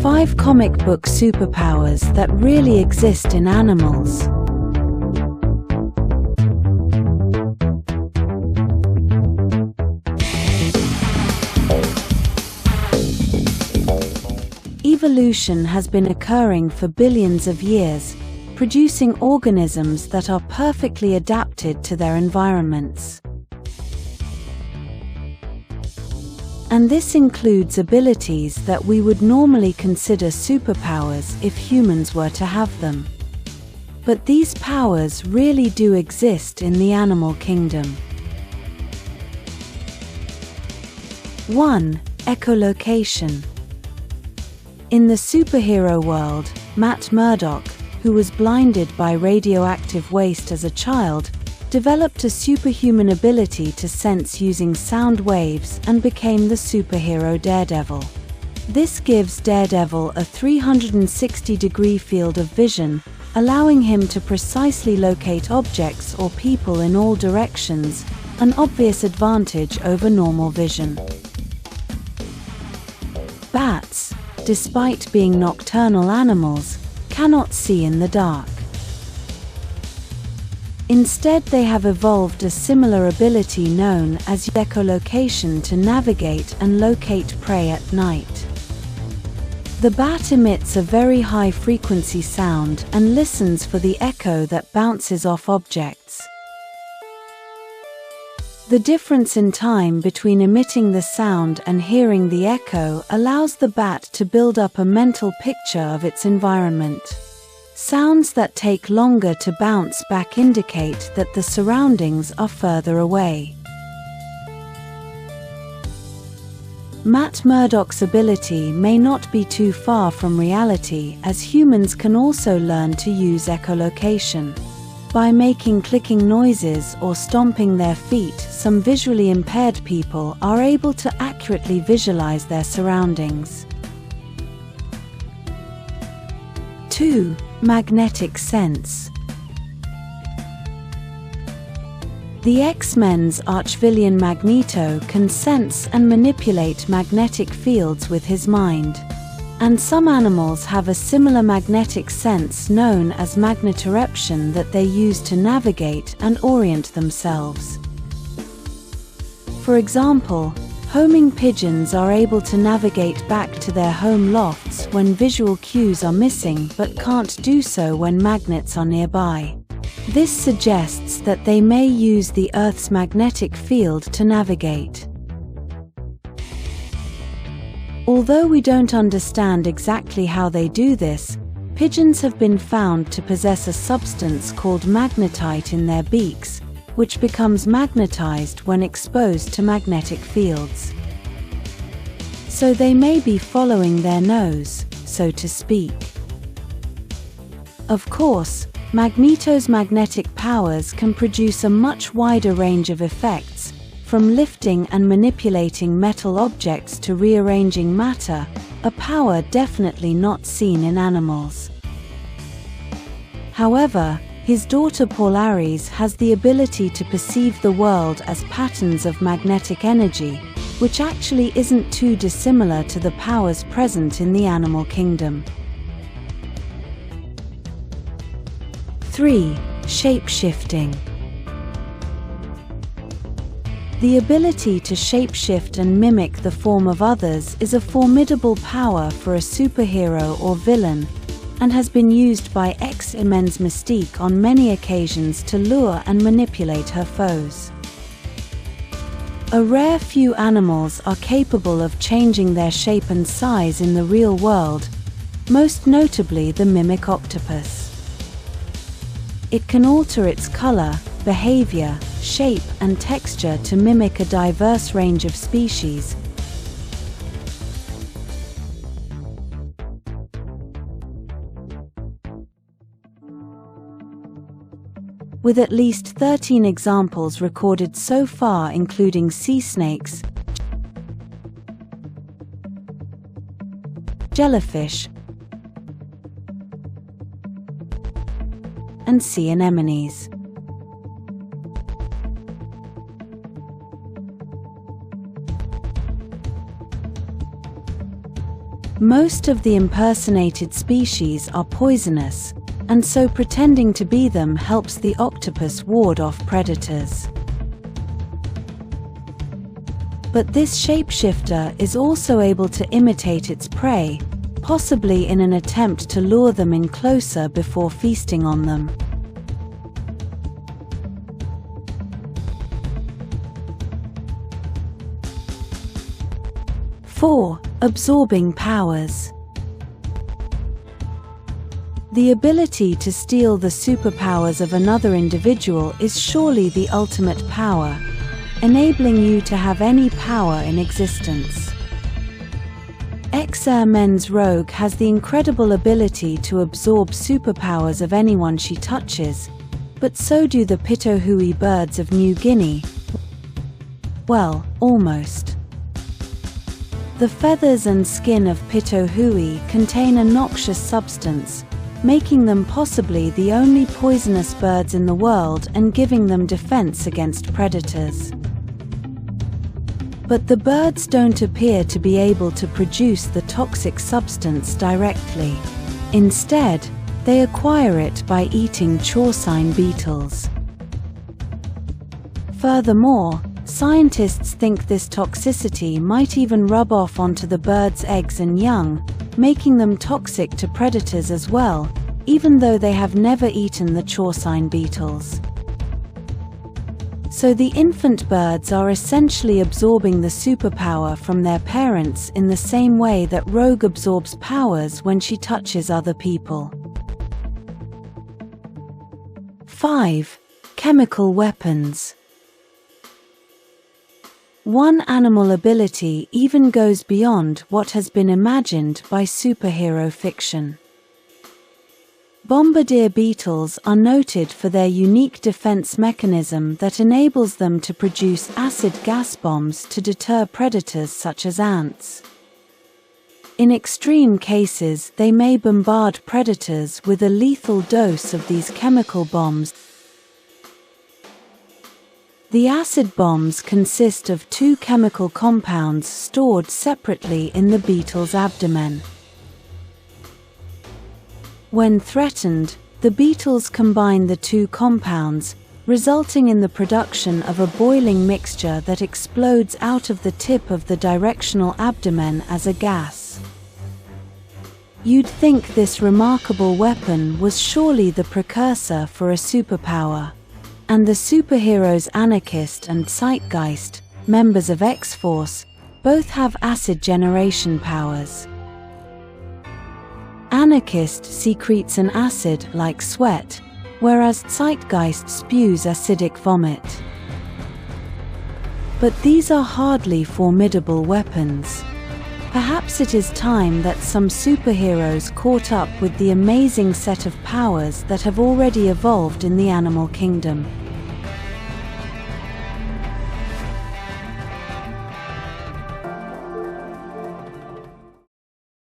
5 comic book superpowers that really exist in animals. Evolution has been occurring for billions of years, producing organisms that are perfectly adapted to their environments. And this includes abilities that we would normally consider superpowers if humans were to have them. But these powers really do exist in the animal kingdom. 1. Echolocation. In the superhero world, Matt Murdock, who was blinded by radioactive waste as a child, developed a superhuman ability to sense using sound waves and became the superhero Daredevil. This gives Daredevil a 360-degree field of vision, allowing him to precisely locate objects or people in all directions, an obvious advantage over normal vision. Bats, despite being nocturnal animals, cannot see in the dark. Instead, they have evolved a similar ability known as echolocation to navigate and locate prey at night. The bat emits a very high-frequency sound and listens for the echo that bounces off objects. The difference in time between emitting the sound and hearing the echo allows the bat to build up a mental picture of its environment. Sounds that take longer to bounce back indicate that the surroundings are further away. Matt Murdock's ability may not be too far from reality, as humans can also learn to use echolocation. By making clicking noises or stomping their feet, some visually impaired people are able to accurately visualize their surroundings. 2. Magnetic sense. The X-Men's archvillain Magneto can sense and manipulate magnetic fields with his mind. And some animals have a similar magnetic sense known as magnetoreption that they use to navigate and orient themselves. For example, homing pigeons are able to navigate back to their home lofts when visual cues are missing but can't do so when magnets are nearby. This suggests that they may use the Earth's magnetic field to navigate. Although we don't understand exactly how they do this, pigeons have been found to possess a substance called magnetite in their beaks, which becomes magnetized when exposed to magnetic fields. So they may be following their nose, so to speak. Of course, Magneto's magnetic powers can produce a much wider range of effects, from lifting and manipulating metal objects to rearranging matter, a power definitely not seen in animals. However, his daughter Polaris has the ability to perceive the world as patterns of magnetic energy, which actually isn't too dissimilar to the powers present in the animal kingdom. 3. Shape-shifting. The ability to shapeshift and mimic the form of others is a formidable power for a superhero or villain, and has been used by X-Men's Mystique on many occasions to lure and manipulate her foes. A rare few animals are capable of changing their shape and size in the real world, most notably the mimic octopus. It can alter its color, behavior, shape, and texture to mimic a diverse range of species. With at least 13 examples recorded so far, including sea snakes, jellyfish, and sea anemones. Most of the impersonated species are poisonous, and so pretending to be them helps the octopus ward off predators. But this shapeshifter is also able to imitate its prey, possibly in an attempt to lure them in closer before feasting on them. Four, absorbing powers. The ability to steal the superpowers of another individual is surely the ultimate power, enabling you to have any power in existence. X-Men's Rogue has the incredible ability to absorb superpowers of anyone she touches, but so do the Pitohui birds of New Guinea. Well, almost. The feathers and skin of Pitohui contain a noxious substance, making them possibly the only poisonous birds in the world and giving them defense against predators. But the birds don't appear to be able to produce the toxic substance directly. Instead, they acquire it by eating chorcine beetles. Furthermore, scientists think this toxicity might even rub off onto the birds' eggs and young, making them toxic to predators as well, even though they have never eaten the chorcine beetles. So the infant birds are essentially absorbing the superpower from their parents in the same way that Rogue absorbs powers when she touches other people. 5. Chemical weapons. One animal ability even goes beyond what has been imagined by superhero fiction. Bombardier beetles are noted for their unique defense mechanism that enables them to produce acid gas bombs to deter predators such as ants. In extreme cases, they may bombard predators with a lethal dose of these chemical bombs. The acid bombs consist of two chemical compounds stored separately in the beetle's abdomen. When threatened, the beetles combine the two compounds, resulting in the production of a boiling mixture that explodes out of the tip of the directional abdomen as a gas. You'd think this remarkable weapon was surely the precursor for a superpower. And the superheroes Anarchist and Zeitgeist, members of X-Force, both have acid generation powers. Anarchist secretes an acid like sweat, whereas Zeitgeist spews acidic vomit. But these are hardly formidable weapons. Perhaps it is time that some superheroes caught up with the amazing set of powers that have already evolved in the animal kingdom.